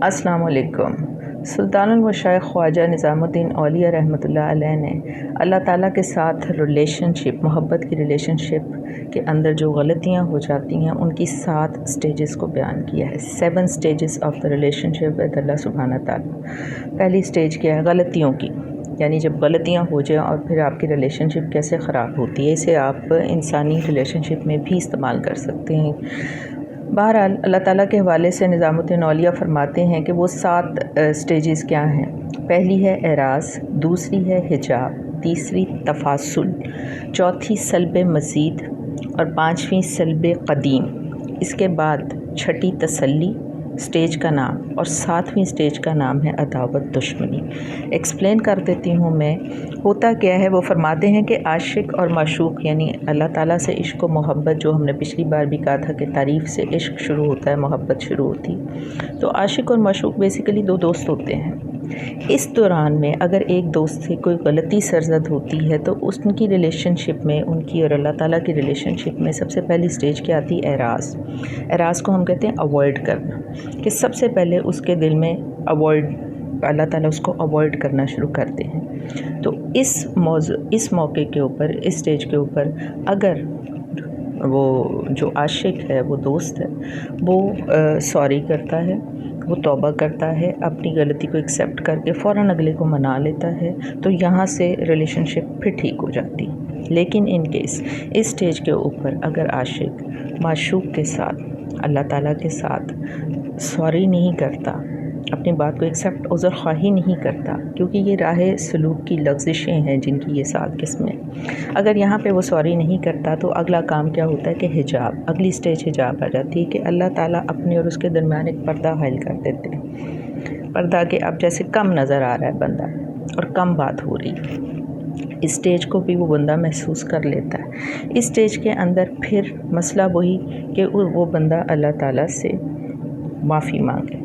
السلام علیکم۔ سلطان المشائخ خواجہ نظام الدین اولیاء رحمۃ اللہ علیہ نے اللہ تعالیٰ کے ساتھ محبت کی ریلیشن شپ کے اندر جو غلطیاں ہو جاتی ہیں ان کی 7 سٹیجز کو بیان کیا ہے۔ 7 stages of the relationship with اللہ سبحانہ تعالیٰ۔ پہلی سٹیج کیا ہے؟ غلطیوں کی، یعنی جب غلطیاں ہو جائیں اور پھر آپ کی ریلیشن شپ کیسے خراب ہوتی ہے، اسے آپ انسانی ریلیشن شپ میں بھی استعمال کر سکتے ہیں۔ بہرحال اللہ تعالیٰ کے حوالے سے نظام الدین اولیاء فرماتے ہیں کہ وہ 7 سٹیجز کیا ہیں۔ پہلی ہے اعراض، دوسری ہے حجاب، تیسری تفاصل، چوتھی سلب مزید اور 5ویں سلب قدیم۔ اس کے بعد 6ٹھی تسلی سٹیج کا نام اور 7ویں سٹیج کا نام ہے عداوت دشمنی۔ ایکسپلین کر دیتی ہوں میں، ہوتا کیا ہے۔ وہ فرماتے ہیں کہ عاشق اور معشوق، یعنی اللہ تعالیٰ سے عشق و محبت، جو ہم نے پچھلی بار بھی کہا تھا کہ تعریف سے عشق شروع ہوتا ہے، محبت شروع ہوتی، تو عاشق اور معشوق بیسیکلی 2 دوست ہوتے ہیں۔ اس دوران میں اگر ایک دوست سے کوئی غلطی سرزد ہوتی ہے تو ان کی ریلیشن شپ میں، ان کی اور اللہ تعالیٰ کی ریلیشن شپ میں سب سے پہلی سٹیج کیا آتی ہے؟ اعراض۔ اعراض کو ہم کہتے ہیں اوائڈ کرنا، کہ سب سے پہلے اس کے دل میں اللہ تعالیٰ اس کو اوائڈ کرنا شروع کرتے ہیں۔ تو اس موقع کے اوپر، اس سٹیج کے اوپر، اگر وہ جو عاشق ہے، وہ دوست ہے، وہ سوری کرتا ہے، وہ توبہ کرتا ہے، اپنی غلطی کو ایکسیپٹ کر کے فوراً اگلے کو منا لیتا ہے، تو یہاں سے ریلیشن شپ پھر ٹھیک ہو جاتی۔ لیکن ان کیس اس سٹیج کے اوپر اگر عاشق معشوق کے ساتھ، اللہ تعالیٰ کے ساتھ سوری نہیں کرتا، اپنی بات کو ایکسیپٹ، عذر خواہی نہیں کرتا، کیونکہ یہ راہ سلوک کی لغزشیں ہیں جن کی یہ 7 قسمیں، اگر یہاں پہ وہ سوری نہیں کرتا تو اگلا کام کیا ہوتا ہے کہ حجاب، اگلی سٹیج حجاب آ جاتی ہے کہ اللہ تعالیٰ اپنے اور اس کے درمیان ایک پردہ حائل کر دیتے ہیں۔ پردہ کہ اب جیسے کم نظر آ رہا ہے بندہ اور کم بات ہو رہی ہے، اس سٹیج کو بھی وہ بندہ محسوس کر لیتا ہے۔ اس سٹیج کے اندر پھر مسئلہ وہی کہ وہ بندہ اللہ تعالیٰ سے معافی مانگے،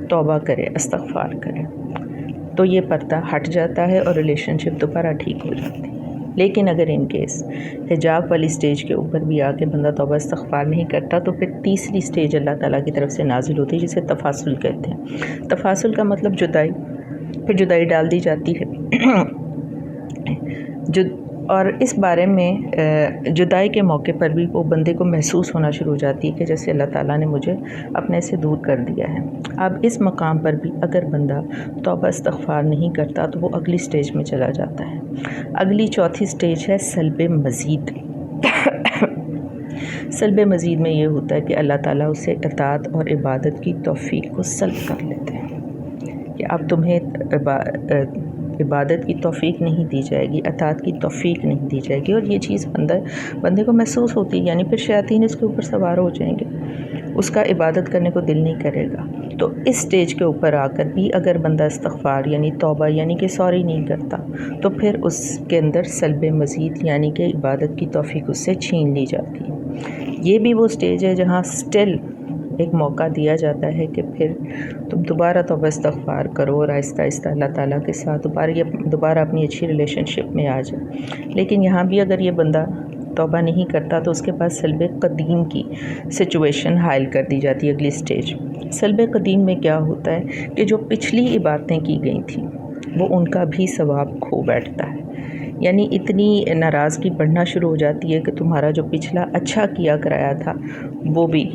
توبہ کرے، استغفار کرے، تو یہ پردہ ہٹ جاتا ہے اور ریلیشن شپ دوبارہ ٹھیک ہو جاتی ہے۔ لیکن اگر ان کیس حجاب والی سٹیج کے اوپر بھی آ کے بندہ توبہ استغفار نہیں کرتا تو پھر تیسری سٹیج اللہ تعالیٰ کی طرف سے نازل ہوتی ہے، جسے تفاصل کہتے ہیں۔ تفاصل کا مطلب جدائی، پھر جدائی ڈال دی جاتی ہے۔ اور اس بارے میں جدائی کے موقع پر بھی وہ بندے کو محسوس ہونا شروع ہو جاتی ہے کہ جیسے اللہ تعالیٰ نے مجھے اپنے سے دور کر دیا ہے۔ اب اس مقام پر بھی اگر بندہ توبہ استغفار نہیں کرتا تو وہ اگلی سٹیج میں چلا جاتا ہے۔ اگلی چوتھی سٹیج ہے سلب مزید۔ سلب مزید میں یہ ہوتا ہے کہ اللہ تعالیٰ اسے اطاعت اور عبادت کی توفیق کو سلب کر لیتے ہیں، کہ اب تمہیں عبادت کی توفیق نہیں دی جائے گی، اطاعت کی توفیق نہیں دی جائے گی، اور یہ چیز بندے کو محسوس ہوتی ہے، یعنی پھر شیاطین اس کے اوپر سوار ہو جائیں گے، اس کا عبادت کرنے کو دل نہیں کرے گا۔ تو اس سٹیج کے اوپر آ کر بھی اگر بندہ استغفار یعنی توبہ یعنی کہ سوری نہیں کرتا تو پھر اس کے اندر سلب مزید یعنی کہ عبادت کی توفیق اس سے چھین لی جاتی ہے۔ یہ بھی وہ سٹیج ہے جہاں سٹل ایک موقع دیا جاتا ہے کہ پھر تم دوبارہ توبہ استغفار کرو اور آہستہ آہستہ اللہ تعالیٰ کے ساتھ دوبارہ اپنی اچھی ریلیشن شپ میں آ جائے۔ لیکن یہاں بھی اگر یہ بندہ توبہ نہیں کرتا تو اس کے پاس سلب قدیم کی سچویشن حائل کر دی جاتی ہے، اگلی سٹیج۔ سلب قدیم میں کیا ہوتا ہے کہ جو پچھلی عبادتیں کی گئی تھیں وہ ان کا بھی ثواب کھو بیٹھتا ہے، یعنی اتنی ناراضگی بڑھنا شروع ہو جاتی ہے کہ تمہارا جو پچھلا اچھا کیا کرایا تھا وہ بھی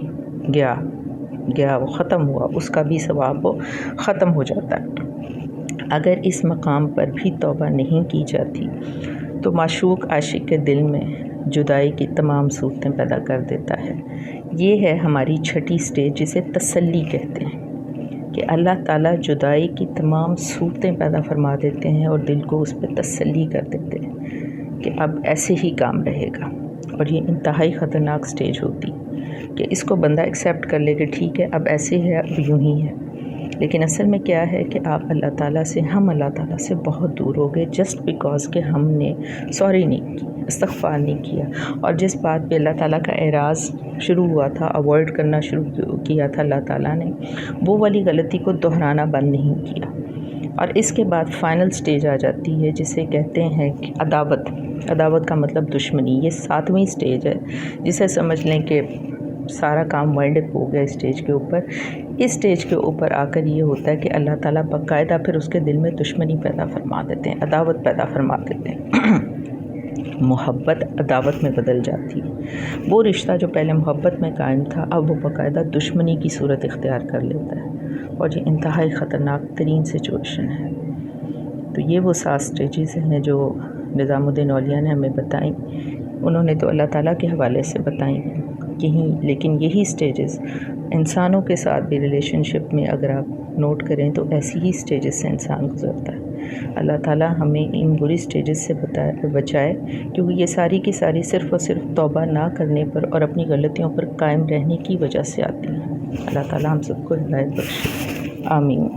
گیا وہ ختم ہوا، اس کا بھی ثواب وہ ختم ہو جاتا ہے۔ اگر اس مقام پر بھی توبہ نہیں کی جاتی تو معشوق عاشق کے دل میں جدائی کی تمام صورتیں پیدا کر دیتا ہے۔ یہ ہے ہماری 6ٹھی سٹیج، جسے تسلی کہتے ہیں، کہ اللہ تعالیٰ جدائی کی تمام صورتیں پیدا فرما دیتے ہیں اور دل کو اس پہ تسلی کر دیتے ہیں کہ اب ایسے ہی کام رہے گا، اور یہ انتہائی خطرناک سٹیج ہوتی کہ اس کو بندہ ایکسیپٹ کر لے کہ ٹھیک ہے اب ایسے ہے، اب یوں ہی ہے۔ لیکن اصل میں کیا ہے کہ ہم اللہ تعالیٰ سے بہت دور ہو گئے، جسٹ بیکاز کہ ہم نے سوری نہیں کی، استغفار نہیں کیا، اور جس بات پہ اللہ تعالیٰ کا اعراض شروع ہوا تھا، اوائڈ کرنا شروع کیا تھا اللہ تعالیٰ نے، وہ والی غلطی کو دہرانا بند نہیں کیا۔ اور اس کے بعد فائنل سٹیج آ جاتی ہے جسے کہتے ہیں کہ عداوت کا مطلب دشمنی۔ یہ 7ویں سٹیج ہے، جسے سمجھ لیں کہ سارا کام ورلڈ اپ ہو گیا اسٹیج کے اوپر. اس سٹیج کے اوپر آ کر یہ ہوتا ہے کہ اللہ تعالیٰ باقاعدہ پھر اس کے دل میں دشمنی پیدا فرما دیتے ہیں, عداوت پیدا فرما دیتے ہیں. محبت عداوت میں بدل جاتی ہے. وہ رشتہ جو پہلے محبت میں قائم تھا اب وہ باقاعدہ دشمنی کی صورت اختیار کر لیتا ہے, اور یہ انتہائی خطرناک ترین سچویشن ہے. تو یہ وہ 7 سٹیجز ہیں جو نظام الدین اولیاء نے ہمیں بتائیں. انہوں نے تو اللہ تعالیٰ کے حوالے سے بتائیں لیکن یہی سٹیجز انسانوں کے ساتھ بھی ریلیشن شپ میں اگر آپ نوٹ کریں تو ایسی ہی سٹیجز سے انسان گزرتا ہے. اللہ تعالیٰ ہمیں ان بری سٹیجز سے بچائے, کیونکہ یہ ساری کی ساری صرف اور صرف توبہ نہ کرنے پر اور اپنی غلطیوں پر قائم رہنے کی وجہ سے آتی ہیں. اللہ تعالیٰ ہم سب کو ہدایت بخشے. آمین.